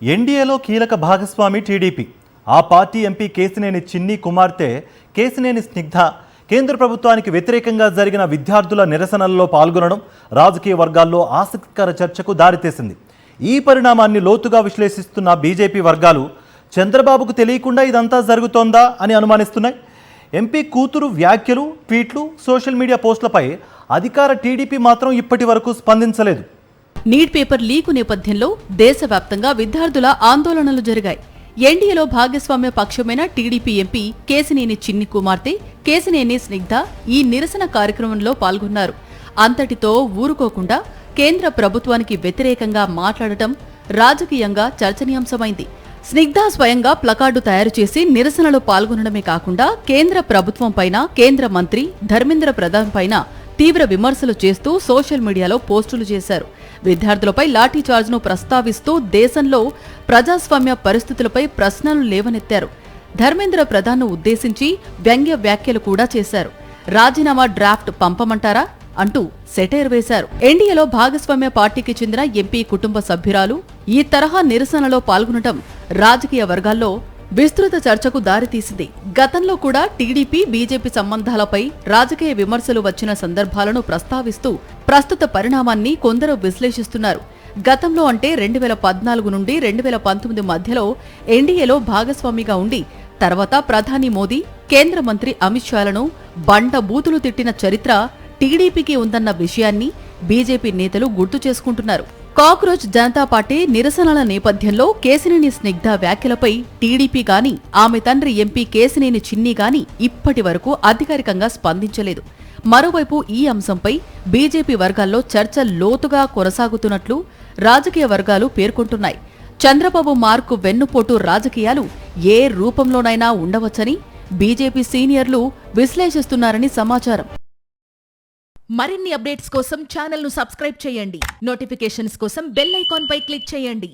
ఎన్డీఏలో కీలక భాగస్వామి టీడీపీ. ఆ పార్టీ ఎంపీ కేశినేని చిన్ని కుమార్తె కేశినేని స్నిగ్ధ కేంద్ర ప్రభుత్వానికి వ్యతిరేకంగా జరిగిన విద్యార్థుల నిరసనల్లో పాల్గొనడం రాజకీయ వర్గాల్లో ఆసక్తికర చర్చకు దారితీసింది. ఈ పరిణామాన్ని లోతుగా విశ్లేషిస్తున్న బీజేపీ వర్గాలు చంద్రబాబుకు తెలియకుండా ఇదంతా జరుగుతోందా అని అనుమానిస్తున్నాయి. ఎంపీ కూతురు వ్యాఖ్యలు, ట్వీట్లు, సోషల్ మీడియా పోస్టులపై అధికార టీడీపీ మాత్రం ఇప్పటి వరకు స్పందించలేదు. నీట్ పేపర్ లీకు నేపథ్యంలో దేశవ్యాప్తంగా విద్యార్థుల ఆందోళనలు జరిగాయి. ఎన్డీఏలో భాగస్వామ్య పక్షమైన టీడీపీ ఎంపీ కేశినేని చిన్ని కుమార్తె కేశినేని స్నిగ్ధ ఈ నిరసన కార్యక్రమంలో పాల్గొన్నారు. అంతటితో ఊరుకోకుండా కేంద్ర ప్రభుత్వానికి వ్యతిరేకంగా మాట్లాడటం రాజకీయంగా చర్చనీయాంశమైంది. స్నిగ్ధ స్వయంగా ప్లకార్డు తయారు చేసి నిరసనలో పాల్గొనడమే కాకుండా కేంద్ర ప్రభుత్వం పైన, కేంద్ర మంత్రి ధర్మేంద్ర ప్రధాన్ పైన తీవ్ర విమర్శలు చేస్తూ సోషల్ మీడియాలో పోస్టులు చేశారు. విద్యార్థులపై లాఠీచార్జ్ను ప్రస్తావిస్తూ దేశంలో ప్రజాస్వామ్య పరిస్థితులపై ప్రశ్నలు లేవనెత్తారు. ధర్మేంద్ర ప్రధాన్ను ఉద్దేశించి వ్యంగ్య వ్యాఖ్యలు కూడా చేశారు. రాజీనామా డ్రాఫ్ట్ పంపమంటారా అంటూ సెటైర్ వేశారు. ఎన్డీఏలో భాగస్వామ్య పార్టీకి చెందిన ఎంపీ కుటుంబ సభ్యురాలు ఈ తరహా నిరసనలో పాల్గొనడం రాజకీయ వర్గాల్లో విస్తృత చర్చకు దారితీసింది. గతంలో కూడా టీడీపీ, బీజేపీ సంబంధాలపై రాజకీయ విమర్శలు వచ్చిన సందర్భాలను ప్రస్తావిస్తూ ప్రస్తుత పరిణామాన్ని కొందరు విశ్లేషిస్తున్నారు. గతంలో అంటే 2014 నుండి 2019 మధ్యలో ఎన్డీఏలో భాగస్వామిగా ఉండి తర్వాత ప్రధాని మోదీ, కేంద్ర మంత్రి అమిత్ షాలను బండ బూతులు తిట్టిన చరిత్ర టీడీపీకి ఉందన్న విషయాన్ని బీజేపీ నేతలు గుర్తు చేసుకుంటున్నారు. కాక్రోచ్ జనతా పార్టీ నిరసనల నేపథ్యంలో కేశినేని స్నిగ్ధ వ్యాఖ్యలపై టీడీపీ గాని, ఆమె తండ్రి ఎంపీ కేశినేని చిన్ని గాని ఇప్పటి వరకు అధికారికంగా స్పందించలేదు. మరోవైపు ఈ అంశంపై బీజేపీ వర్గాల్లో చర్చ లోతుగా కొనసాగుతున్నట్లు రాజకీయ వర్గాలు పేర్కొంటున్నాయి. చంద్రబాబు మార్కు వెన్నుపోటు రాజకీయాలు ఏ రూపంలోనైనా ఉండవచ్చని బీజేపీ సీనియర్లు విశ్లేషిస్తున్నారని సమాచారం. మరిన్ని అప్డేట్స్ కోసం ఛానల్ను సబ్స్క్రైబ్ చేయండి. నోటిఫికేషన్స్ కోసం బెల్ ఐకాన్ పై క్లిక్ చేయండి.